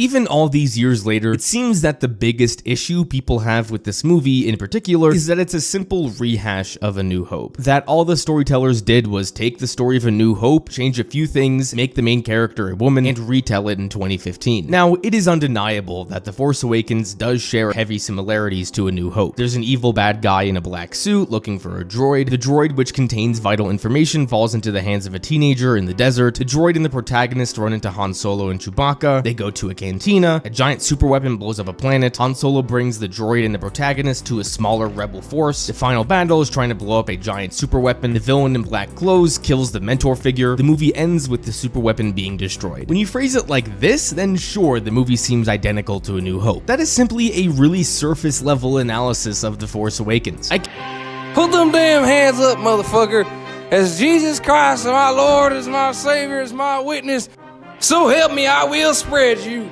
Even all these years later, it seems that the biggest issue people have with this movie in particular is that it's a simple rehash of A New Hope. That all the storytellers did was take the story of A New Hope, change a few things, make the main character a woman, and retell it in 2015. Now, it is undeniable that The Force Awakens does share heavy similarities to A New Hope. There's an evil bad guy in a black suit looking for a droid. The droid, which contains vital information, falls into the hands of a teenager in the desert. The droid and the protagonist run into Han Solo and Chewbacca. They go to a cantina. A giant superweapon blows up a planet. Han Solo brings the droid and the protagonist to a smaller rebel force. The final battle is trying to blow up a giant superweapon. The villain in black clothes kills the mentor figure. The movie ends with the superweapon being destroyed. When you phrase it like this, then sure, the movie seems identical to A New Hope. That is simply a really surface level analysis of The Force Awakens. Put them damn hands up, motherfucker. As Jesus Christ, my Lord, as my Savior, as my witness, so help me, I will spread you.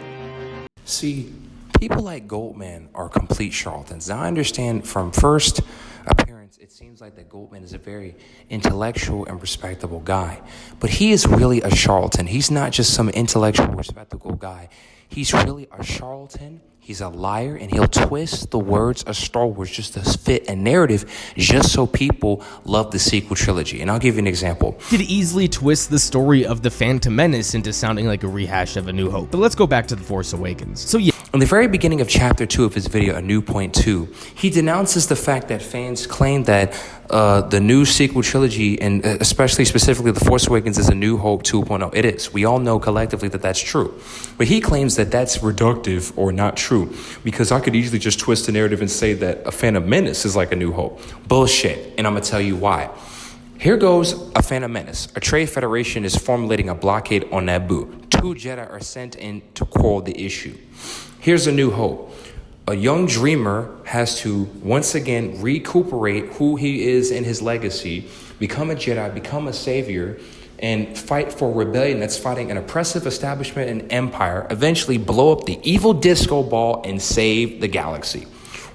See, people like Goldman are complete charlatans. Now, I understand from first appearance, it seems like that Goldman is a very intellectual and respectable guy. But he is really a charlatan. He's not just some intellectual, respectable guy. He's really a charlatan. He's a liar, and he'll twist the words of Star Wars just to fit a narrative, just so people love the sequel trilogy. And I'll give you an example. Could easily twist the story of The Phantom Menace into sounding like a rehash of A New Hope. But let's go back to The Force Awakens. So yeah. In the very beginning of Chapter 2 of his video, A New Point 2, he denounces the fact that fans claim that the new sequel trilogy, and especially specifically The Force Awakens, is A New Hope 2.0. It is. We all know collectively that that's true. But he claims that that's reductive or not true, because I could easily just twist the narrative and say that A Phantom Menace is like A New Hope. Bullshit. And I'm going to tell you why. Here goes A Phantom Menace. A trade federation is formulating a blockade on Naboo. 2 Jedi are sent in to quell the issue. Here's A New Hope. A young dreamer has to once again recuperate who he is in his legacy, become a Jedi, become a savior, and fight for rebellion that's fighting an oppressive establishment and empire, eventually blow up the evil disco ball and save the galaxy.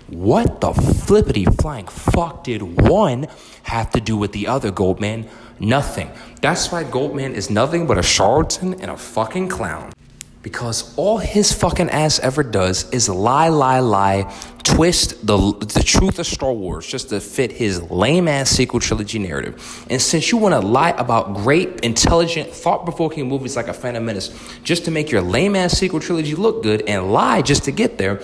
What the flippity flying fuck did one have to do with the other, Goldman? Nothing. That's why Goldman is nothing but a charlatan and a fucking clown. Because all his fucking ass ever does is lie, twist the truth of Star Wars just to fit his lame-ass sequel trilogy narrative. And since you want to lie about great, intelligent, thought-provoking movies like A Phantom Menace just to make your lame-ass sequel trilogy look good and lie just to get there,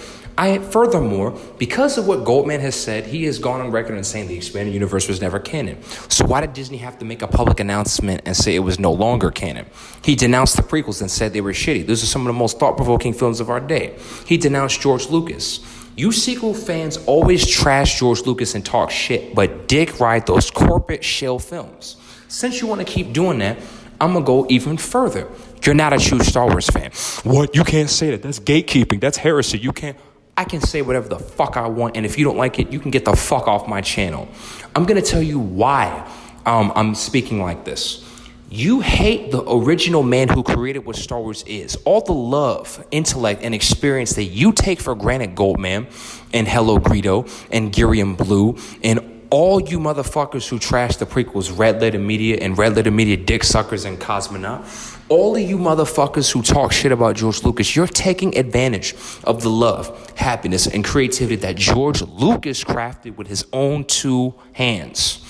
furthermore, because of what Goldman has said, he has gone on record and saying the expanded universe was never canon. So why did Disney have to make a public announcement and say it was no longer canon? He denounced the prequels and said they were shitty. Those are some of the most thought-provoking films of our day. He denounced George Lucas. You sequel fans always trash George Lucas and talk shit, but dick ride those corporate shell films. Since you want to keep doing that, I'm going to go even further. You're not a true Star Wars fan. What? You can't say that. That's gatekeeping. That's heresy. You can't. I can say whatever the fuck I want, and if you don't like it, you can get the fuck off my channel. I'm going to tell you why I'm speaking like this. You hate the original man who created what Star Wars is. All the love, intellect, and experience that you take for granted, Goldman, and Hello Greedo, and Girium Blue, and all you motherfuckers who trash the prequels, Red Letter Media and Red Letter Media dick suckers and Cosmonaut, all of you motherfuckers who talk shit about George Lucas, you're taking advantage of the love, happiness, and creativity that George Lucas crafted with his own 2 hands.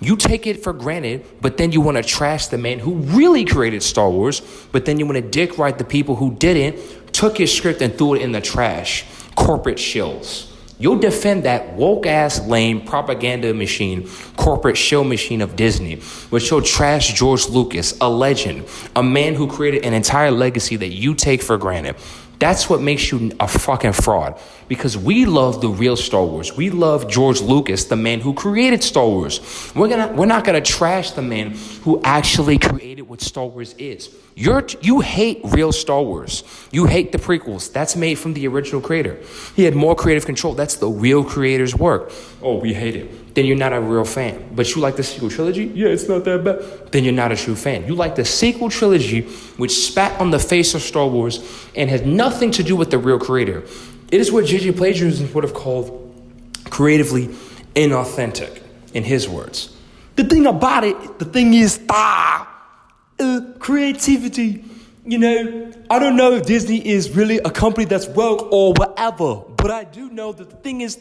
You take it for granted, but then you want to trash the man who really created Star Wars, but then you want to dick ride the people who didn't, took his script and threw it in the trash. Corporate shills. You'll defend that woke-ass, lame propaganda machine, corporate show machine of Disney, but you'll trash George Lucas, a legend, a man who created an entire legacy that you take for granted. That's what makes you a fucking fraud. Because we love the real Star Wars. We love George Lucas, the man who created Star Wars. We're not gonna trash the man who actually created what Star Wars is. You hate real Star Wars. You hate the prequels. That's made from the original creator. He had more creative control. That's the real creator's work. Oh, we hate it. Then you're not a real fan. But you like the sequel trilogy? Yeah, it's not that bad. Then you're not a true fan. You like the sequel trilogy, which spat on the face of Star Wars and has nothing to do with the real creator. It is what J.J. Plagiarism would have called creatively inauthentic, in his words. The thing about it, the thing is, creativity I don't know if Disney is really a company that's woke or whatever, but I do know that the thing is,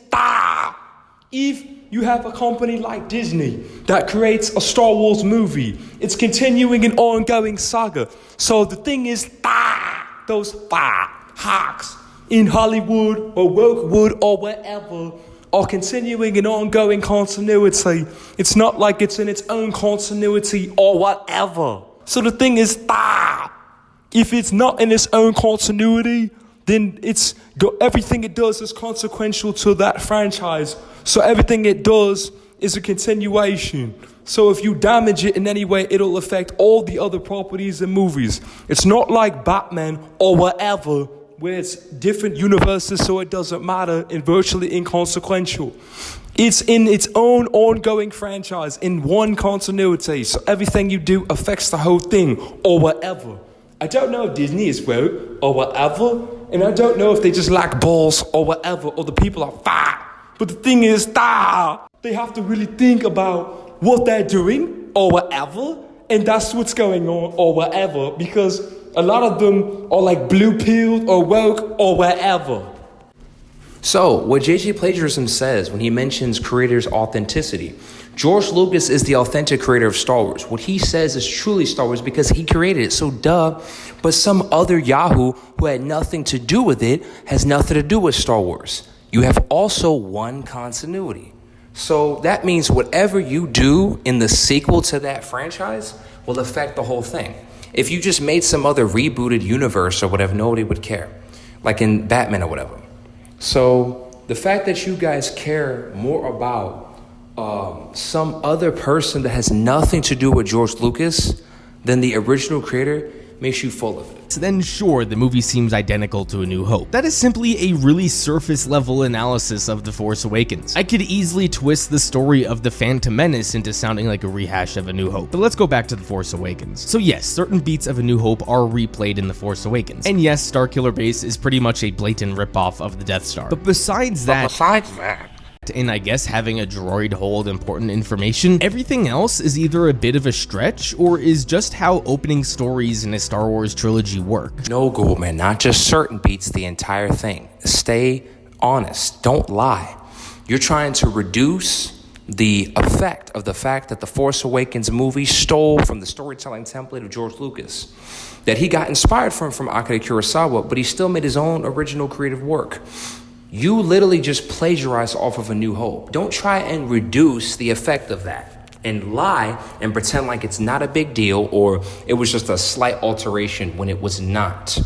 if you have a company like Disney that creates a Star Wars movie, it's continuing an ongoing saga. So the thing is, those hacks in Hollywood or Wokewood or wherever are continuing an ongoing continuity. It's not like it's in its own continuity or whatever. So the thing is, if it's not in its own continuity, then everything it does is consequential to that franchise. So everything it does is a continuation. So if you damage it in any way, it'll affect all the other properties and movies. It's not like Batman or whatever, where it's different universes, so it doesn't matter and virtually inconsequential. It's in its own ongoing franchise, in one continuity. So everything you do affects the whole thing or whatever. I don't know if Disney is woke or whatever, and I don't know if they just lack balls or whatever, or the people are fat. But the thing is, they have to really think about what they're doing or whatever, and that's what's going on or whatever, because a lot of them are like blue-pilled or woke or whatever. So, what J.J. Plagiarism says when he mentions creators' authenticity, George Lucas is the authentic creator of Star Wars. What he says is truly Star Wars because he created it, so duh. But some other Yahoo who had nothing to do with it has nothing to do with Star Wars. You have also one continuity. So that means whatever you do in the sequel to that franchise will affect the whole thing. If you just made some other rebooted universe or whatever, nobody would care. Like in Batman or whatever. So the fact that you guys care more about some other person that has nothing to do with George Lucas than the original creator makes you full of it. Then sure, the movie seems identical to A New Hope. That is simply a really surface level analysis of The Force Awakens. I could easily twist the story of The Phantom Menace into sounding like a rehash of A New Hope. But let's go back to The Force Awakens. So yes, certain beats of A New Hope are replayed in The Force Awakens. And yes, Starkiller Base is pretty much a blatant ripoff of the Death Star. But besides that, and I guess having a droid hold important information, everything else is either a bit of a stretch or is just how opening stories in a Star Wars trilogy work. No, Goldman, not just certain beats, the entire thing. Stay honest, don't lie. You're trying to reduce the effect of the fact that the Force Awakens movie stole from the storytelling template of George Lucas, that he got inspired from Akira Kurosawa, but he still made his own original creative work. You literally just plagiarize off of A New Hope. Don't try and reduce the effect of that and lie and pretend like it's not a big deal or it was just a slight alteration when it was not.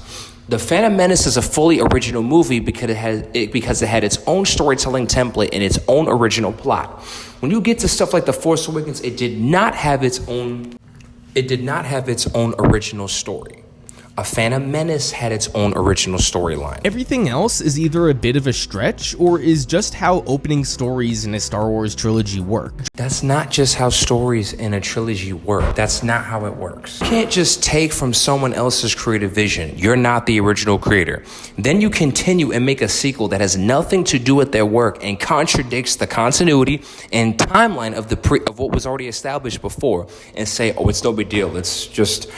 The Phantom Menace is a fully original movie because it had its own storytelling template and its own original plot. When you get to stuff like The Force Awakens, it did not have its own original story. A Phantom Menace had its own original storyline. Everything else is either a bit of a stretch or is just how opening stories in a Star Wars trilogy work. That's not just how stories in a trilogy work. That's not how it works. You can't just take from someone else's creative vision. You're not the original creator. Then you continue and make a sequel that has nothing to do with their work and contradicts the continuity and timeline of what was already established before and say, oh, it's no big deal. That's just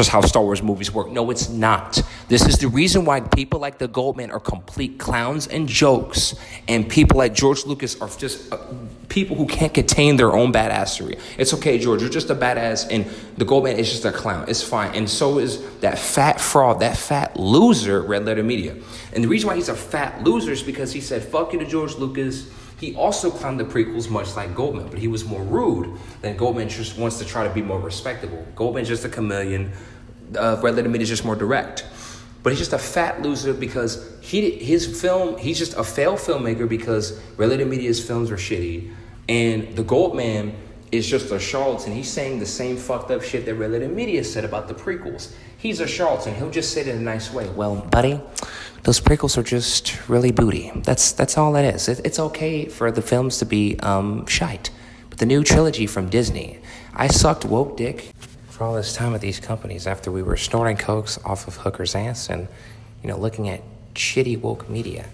how Star Wars movies work. No, it's not. This is the reason why people like the Goldman are complete clowns and jokes, and people like George Lucas are just people who can't contain their own badassery. It's okay, George, you're just a badass, and the Goldman is just a clown. It's fine. And so is that fat fraud, that fat loser, Red Letter Media. And the reason why he's a fat loser is because he said, fuck you to George Lucas. He also clowned the prequels much like Goldman, but he was more rude than Goldman just wants to try to be more respectable. Goldman's just a chameleon. Red Letter Media is just more direct. But he's just a fat loser because he's just a failed filmmaker because Red Letter Media's films are shitty. And the Goldman is just a charlatan. He's saying the same fucked up shit that Red Letter Media said about the prequels. He's a charlatan. He'll just say it in a nice way. Well, buddy, those prequels are just really booty. That's all it is. It's okay for the films to be shite. But the new trilogy from Disney, I sucked woke dick for all this time at these companies after we were snorting cokes off of hookers' ass and, looking at shitty woke media.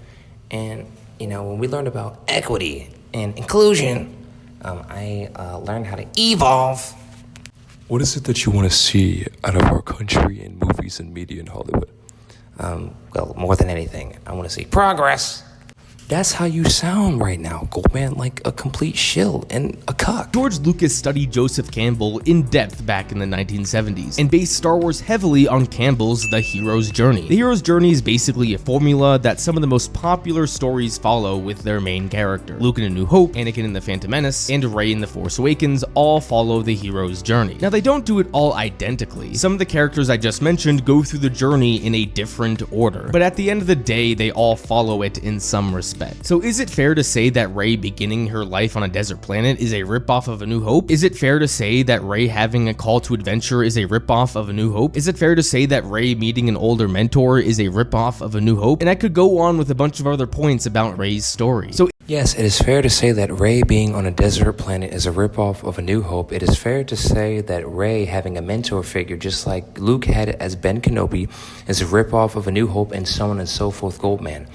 And, when we learned about equity and inclusion, I learned how to evolve What is it that you want to see out of our country in movies and media in Hollywood? Well, more than anything, I want to see progress. That's how you sound right now, Goldman, like a complete shill and a cuck. George Lucas studied Joseph Campbell in depth back in the 1970s and based Star Wars heavily on Campbell's The Hero's Journey. The Hero's Journey is basically a formula that some of the most popular stories follow with their main character. Luke in A New Hope, Anakin in The Phantom Menace, and Rey in The Force Awakens all follow the hero's journey. Now, they don't do it all identically. Some of the characters I just mentioned go through the journey in a different order, but at the end of the day, they all follow it in some respect. So is it fair to say that Rey beginning her life on a desert planet is a ripoff of A New Hope? Is it fair to say that Rey having a call to adventure is a ripoff of A New Hope? Is it fair to say that Rey meeting an older mentor is a ripoff of A New Hope? And I could go on with a bunch of other points about Rey's story. So Yes, it is fair to say that Rey being on a desert planet is a ripoff of A New Hope. It is fair to say that Rey having a mentor figure just like Luke had as Ben Kenobi is a ripoff of A New Hope, and so on and so forth, Goldman.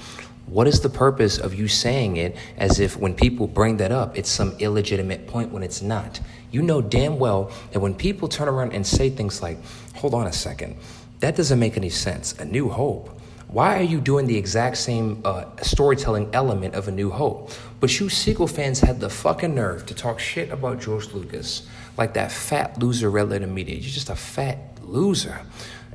What is the purpose of you saying it as if when people bring that up, it's some illegitimate point when it's not? You know damn well that when people turn around and say things like, hold on a second, that doesn't make any sense. A New Hope. Why are you doing the exact same storytelling element of A New Hope? But you sequel fans had the fucking nerve to talk shit about George Lucas like that fat loser red letter media. You're just a fat loser.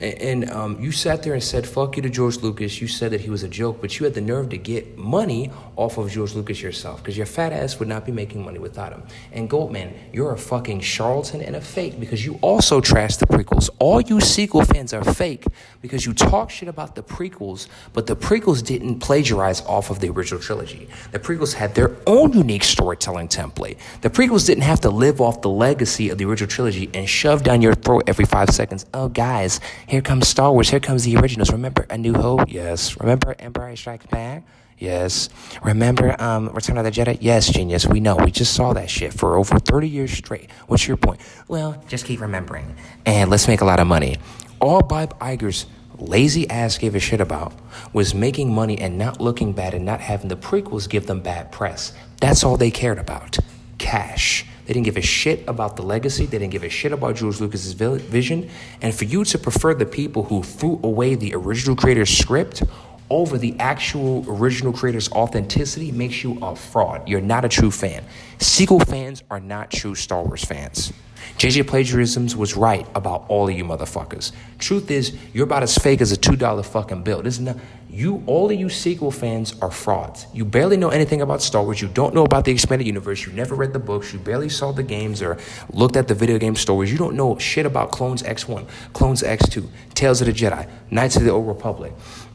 And you sat there and said, fuck you to George Lucas. You said that he was a joke, but you had the nerve to get money off of George Lucas yourself, because your fat ass would not be making money without him. And Goldman, you're a fucking charlatan and a fake, because you also trashed the prequels. All you sequel fans are fake because you talk shit about the prequels, but the prequels didn't plagiarize off of the original trilogy. The prequels had their own unique storytelling template. The prequels didn't have to live off the legacy of the original trilogy and shove down your throat every 5 seconds. Oh, guys, here comes Star Wars. Here comes the originals. Remember A New Hope? Yes. Remember Empire Strikes Back? Yes. Remember Return of the Jedi? Yes, genius. We know. We just saw that shit for over 30 years straight. What's your point? Well, just keep remembering. And let's make a lot of money. All Bob Iger's lazy ass gave a shit about was making money and not looking bad and not having the prequels give them bad press. That's all they cared about. Cash. They didn't give a shit about the legacy. They didn't give a shit about George Lucas's vision. And for you to prefer the people who threw away the original creator's script over the actual original creator's authenticity makes you a fraud. You're not a true fan. Sequel fans are not true Star Wars fans. JJ Plagiarisms was right about all of you motherfuckers. Truth is, you're about as fake as a $2 fucking bill. This is not you. All of you sequel fans are frauds. You barely know anything about Star Wars. You don't know about the expanded universe. You never read the books. You barely saw the games or looked at the video game stories. You don't know shit about Clones X1, Clones X2, Tales of the Jedi, Knights of the Old Republic,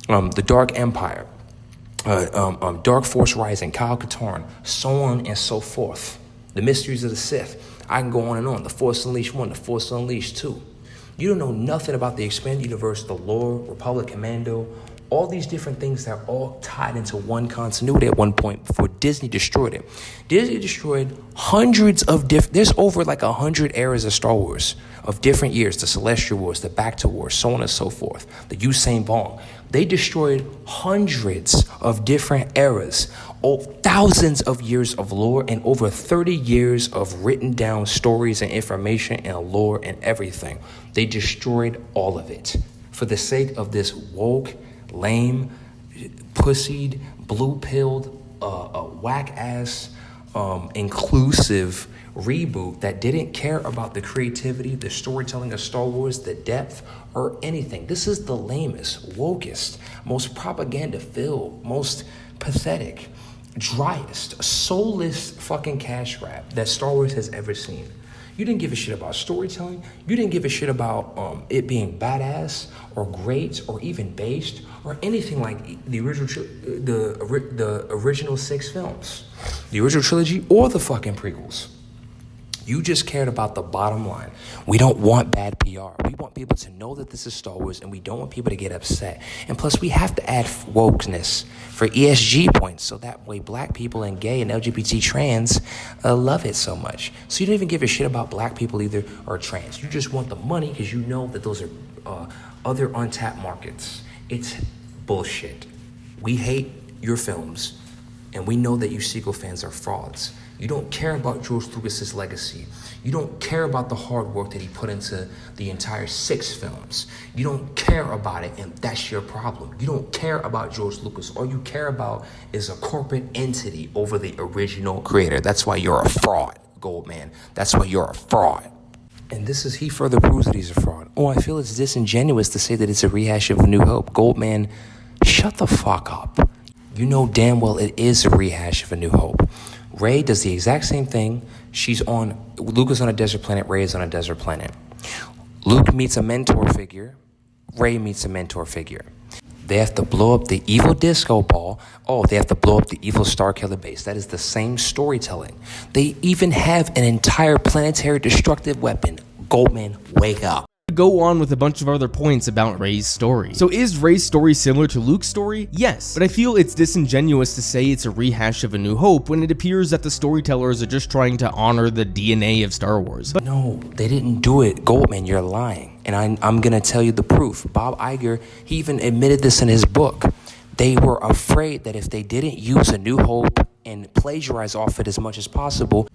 the Dark Empire, Dark Force Rising, Kyle Katarn, so on and so forth. The Mysteries of the Sith. I can go on and on. The Force Unleashed 1, The Force Unleashed 2. You don't know nothing about the expanded universe, the lore, Republic Commando, all these different things that are all tied into one continuity at one point before Disney destroyed it. Disney destroyed hundreds of there's over like 100 eras of Star Wars of different years, the Celestial Wars, the Back to Wars, so on and so forth, the Usain Bolt. They destroyed hundreds of different eras, thousands of years of lore, and over 30 years of written down stories and information and lore and everything. They destroyed all of it for the sake of this woke, lame, pussied, blue-pilled, whack-ass, inclusive reboot that didn't care about the creativity, the storytelling of Star Wars, the depth, or anything. This is the lamest, wokest, most propaganda-filled, most pathetic, driest, soulless fucking cash grab that Star Wars has ever seen. You didn't give a shit about storytelling. You didn't give a shit about it being badass or great or even based or anything like the original 6 films, the original trilogy, or the fucking prequels. You just cared about the bottom line. We don't want bad PR. We want people to know that this is Star Wars, and we don't want people to get upset. And plus, we have to add wokeness for ESG points, so that way black people and gay and LGBT trans love it so much. So you don't even give a shit about black people either or trans. You just want the money because you know that those are other untapped markets. It's bullshit. We hate your films, and we know that you sequel fans are frauds. You don't care about George Lucas's legacy. You don't care about the hard work that he put into the entire 6 films. You don't care about it, and that's your problem. You don't care about George Lucas. All you care about is a corporate entity over the original creator. That's why you're a fraud, Goldman. That's why you're a fraud. And he further proves that he's a fraud. Oh, I feel it's disingenuous to say that it's a rehash of A New Hope. Goldman, shut the fuck up. You know damn well it is a rehash of A New Hope. Rey does the exact same thing. Luke is on a desert planet, Rey is on a desert planet. Luke meets a mentor figure, Rey meets a mentor figure. They have to blow up the evil disco ball. Oh, they have to blow up the evil Starkiller base. That is the same storytelling. They even have an entire planetary destructive weapon. Goldman, wake up. Go on with a bunch of other points about Rey's story. So is Rey's story similar to Luke's story? Yes, but I feel it's disingenuous to say it's a rehash of A New Hope when it appears that the storytellers are just trying to honor the DNA of Star Wars. But no, they didn't do it. Goldman, you're lying. And I'm gonna tell you the proof. Bob Iger, he even admitted this in his book. They were afraid that if they didn't use A New Hope and plagiarize off it as much as possible,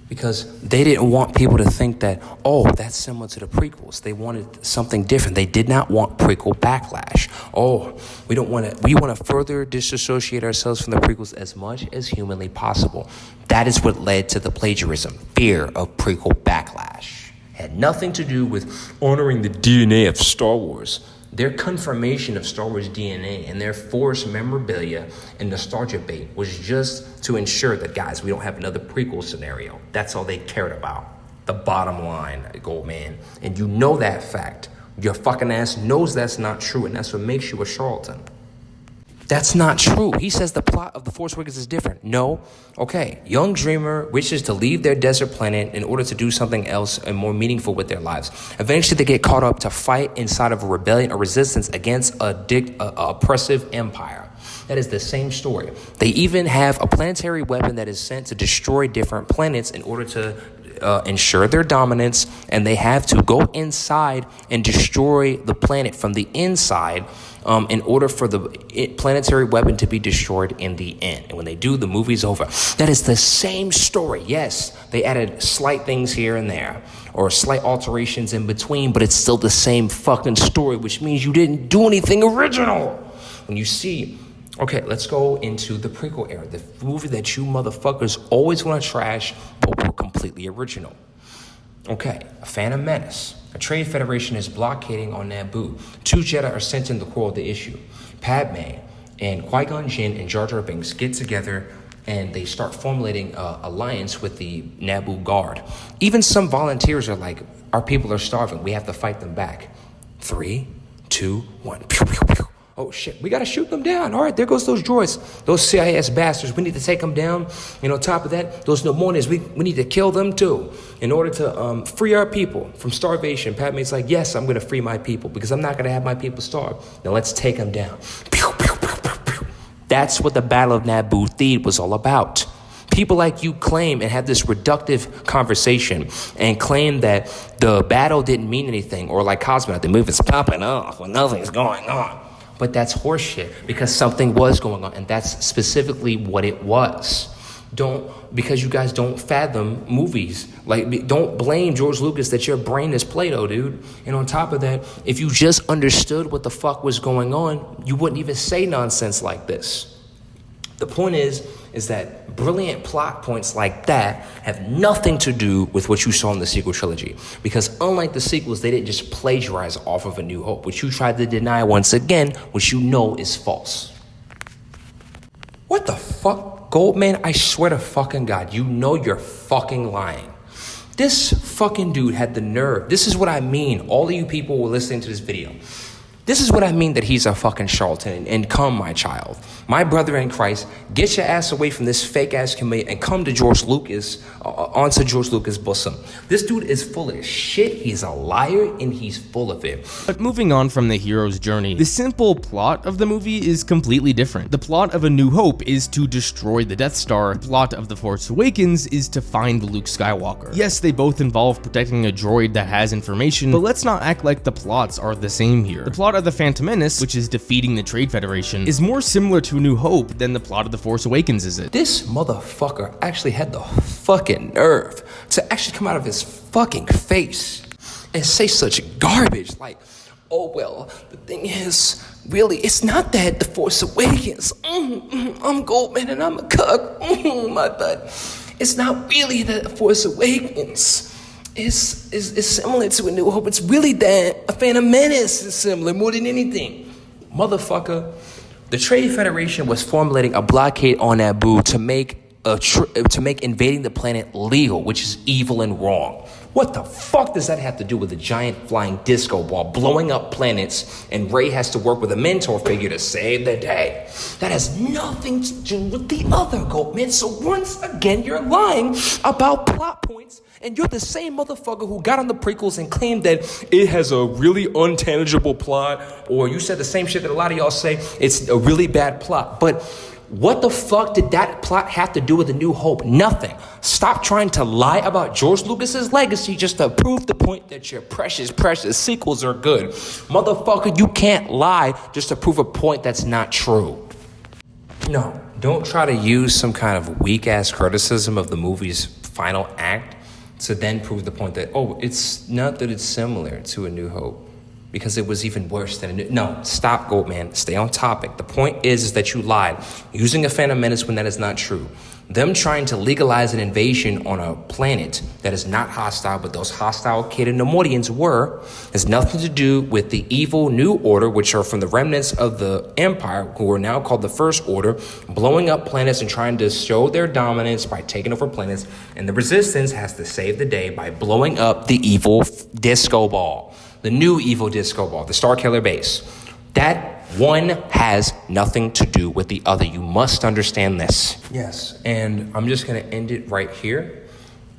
because they didn't want people to think that, oh, that's similar to the prequels. They wanted something different. They did not want prequel backlash. Oh, we want to further disassociate ourselves from the prequels as much as humanly possible. That is what led to the plagiarism, fear of prequel backlash. Had nothing to do with honoring the DNA of Star Wars. Their confirmation of Star Wars DNA and their forced memorabilia and nostalgia bait was just to ensure that, guys, we don't have another prequel scenario. That's all they cared about. The bottom line, Goldman. And you know that fact. Your fucking ass knows that's not true, and that's what makes you a charlatan. That's not true. He says the plot of The Force Awakens is different. No. Okay. Young dreamer wishes to leave their desert planet in order to do something else and more meaningful with their lives. Eventually, they get caught up to fight inside of a rebellion or resistance against a oppressive empire. That is the same story. They even have a planetary weapon that is sent to destroy different planets in order to ensure their dominance, and they have to go inside and destroy the planet from the inside in order for the planetary weapon to be destroyed in the end. And when they do, the movie's over. That is the same story. Yes, they added slight things here and there, or slight alterations in between, but it's still the same fucking story, which means you didn't do anything original. When you see... Okay, let's go into the prequel era, the movie that you motherfuckers always want to trash, but were completely original. Okay, A Phantom Menace. A trade federation is blockading on Naboo. 2 Jedi are sent in to quell the issue. Padme and Qui-Gon Jinn and Jar Jar Binks get together and they start formulating an alliance with the Naboo Guard. Even some volunteers are like, our people are starving. We have to fight them back. 3, 2, 1. Pew, pew, pew. Oh, shit, we got to shoot them down. All right, there goes those droids, those CIS bastards. We need to take them down. And on top of that, those Nemonis, we need to kill them too in order to free our people from starvation. Padme's like, yes, I'm going to free my people because I'm not going to have my people starve. Now let's take them down. Pew, pew, pew, pew, pew. That's what the Battle of Naboo Theed was all about. People like you claim and have this reductive conversation and claim that the battle didn't mean anything, or like Cosmonaut, the movie's popping off when nothing's going on. But that's horseshit because something was going on, and that's specifically what it was. Because you guys don't fathom movies. Like, don't blame George Lucas that your brain is Play-Doh, dude. And on top of that, if you just understood what the fuck was going on, you wouldn't even say nonsense like this. The point is that brilliant plot points like that have nothing to do with what you saw in the sequel trilogy. Because unlike the sequels, they didn't just plagiarize off of A New Hope, which you tried to deny once again, which you know is false. What the fuck? Goldman, I swear to fucking God, you know you're fucking lying. This fucking dude had the nerve. This is what I mean. All of you people who are listening to this video. This is what I mean that he's a fucking charlatan. And come, my child, my brother in Christ, get your ass away from this fake ass committee and come to George Lucas, onto George Lucas' bosom. This dude is full of shit. He's a liar and he's full of it. But moving on from the hero's journey, the simple plot of the movie is completely different. The plot of A New Hope is to destroy the Death Star. The plot of The Force Awakens is to find Luke Skywalker. Yes, they both involve protecting a droid that has information, but let's not act like the plots are the same here. The plot plot of The Phantom Menace, which is defeating the Trade Federation, is more similar to A New Hope than the plot of The Force Awakens is it. This motherfucker actually had the fucking nerve to actually come out of his fucking face and say such garbage like, oh well, the thing is, really, it's not that The Force Awakens, I'm Goldman and I'm a cuck, my butt. It's not really that The Force Awakens is similar to A New Hope. It's really that A Phantom Menace is similar more than anything. Motherfucker, the Trade Federation was formulating a blockade on Naboo to make invading the planet legal, which is evil and wrong. What the fuck does that have to do with a giant flying disco ball blowing up planets and Rey has to work with a mentor figure to save the day? That has nothing to do with the other, Goldman. So once again, you're lying about plot points, and you're the same motherfucker who got on the prequels and claimed that it has a really untangible plot, or you said the same shit that a lot of y'all say, it's a really bad plot. But what the fuck did that plot have to do with A New Hope? Nothing. Stop trying to lie about George Lucas's legacy just to prove the point that your precious sequels are good. Motherfucker, you can't lie just to prove a point that's not true. No, don't try to use some kind of weak-ass criticism of the movie's final act to then prove the point that, oh, it's not that it's similar to A New Hope, because it was even worse than No, stop, Goldman. Stay on topic. The point is that you lied, using a Phantom Menace when that is not true. Them trying to legalize an invasion on a planet that is not hostile, but those hostile Kid Neimoidians were, has nothing to do with the evil New Order, which are from the remnants of the Empire, who are now called the First Order, blowing up planets and trying to show their dominance by taking over planets. And the Resistance has to save the day by blowing up the evil disco ball. The new evil disco ball, the Starkiller base. That one has nothing to do with the other. You must understand this. Yes, and I'm just going to end it right here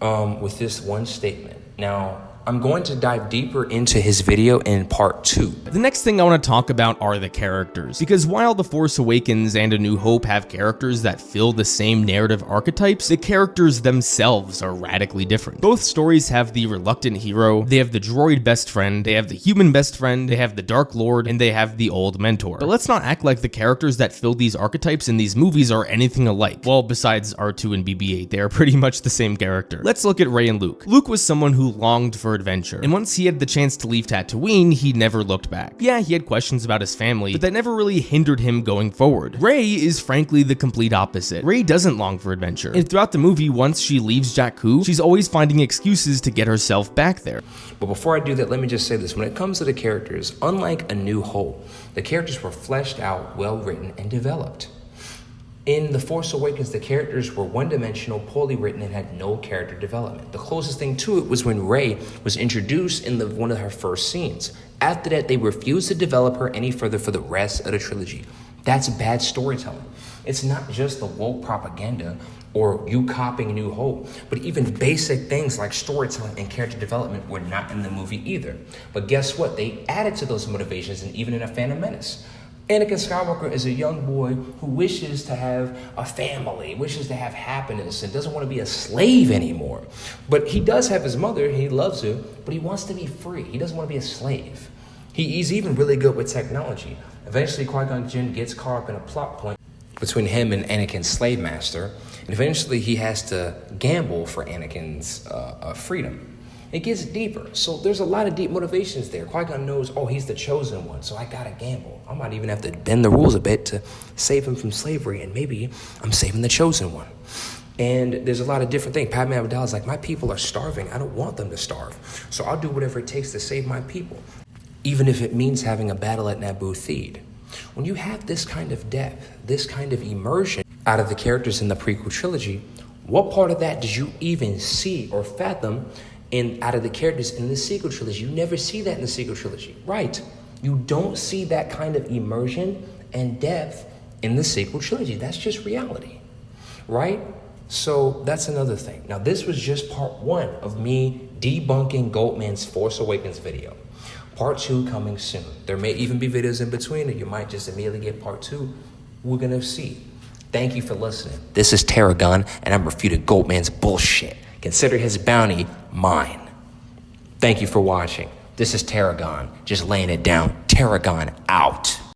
with this one statement. Now, I'm going to dive deeper into his video in part 2. The next thing I want to talk about are the characters, because while The Force Awakens and A New Hope have characters that fill the same narrative archetypes, the characters themselves are radically different. Both stories have the reluctant hero, they have the droid best friend, they have the human best friend, they have the Dark Lord, and they have the old mentor. But let's not act like the characters that fill these archetypes in these movies are anything alike. Well, besides R2 and BB-8, they are pretty much the same character. Let's look at Rey and Luke. Luke was someone who longed for adventure, and once he had the chance to leave Tatooine, he never looked back. Yeah, he had questions about his family, but that never really hindered him going forward. Rey is frankly the complete opposite. Rey doesn't long for adventure, and throughout the movie, once she leaves Jakku, she's always finding excuses to get herself back there. But before I do that, let me just say this. When it comes to the characters, unlike A New Hope, the characters were fleshed out, well written, and developed. In The Force Awakens, the characters were one-dimensional, poorly written, and had no character development. The closest thing to it was when Rey was introduced in one of her first scenes. After that, they refused to develop her any further for the rest of the trilogy. That's bad storytelling. It's not just the woke propaganda or you copying New Hope, but even basic things like storytelling and character development were not in the movie either. But guess what? They added to those motivations, and even in A Phantom Menace. Anakin Skywalker is a young boy who wishes to have a family, wishes to have happiness, and doesn't want to be a slave anymore. But he does have his mother, he loves her, but he wants to be free. He doesn't want to be a slave. He's even really good with technology. Eventually, Qui-Gon Jinn gets caught up in a plot point between him and Anakin's slave master, and eventually he has to gamble for Anakin's freedom. It gets deeper. So there's a lot of deep motivations there. Qui-Gon knows, oh, he's the chosen one, so I gotta gamble. I might even have to bend the rules a bit to save him from slavery, and maybe I'm saving the chosen one. And there's a lot of different things. Padme Amidala's like, my people are starving. I don't want them to starve. So I'll do whatever it takes to save my people, even if it means having a battle at Naboo Theed. When you have this kind of depth, this kind of immersion out of the characters in the prequel trilogy, what part of that did you even see or fathom out of the characters in the sequel trilogy? You never see that in the sequel trilogy, right? You don't see that kind of immersion and depth in the sequel trilogy. That's just reality, right? So that's another thing. Now, this was just part 1 of me debunking Goldman's Force Awakens video. Part 2 coming soon. There may even be videos in between, or you might just immediately get part 2. We're gonna see. Thank you for listening. This is Tarragon, and I'm refuting Goldman's bullshit. Consider his bounty mine. Thank you for watching. This is Tarragon, just laying it down. Tarragon out.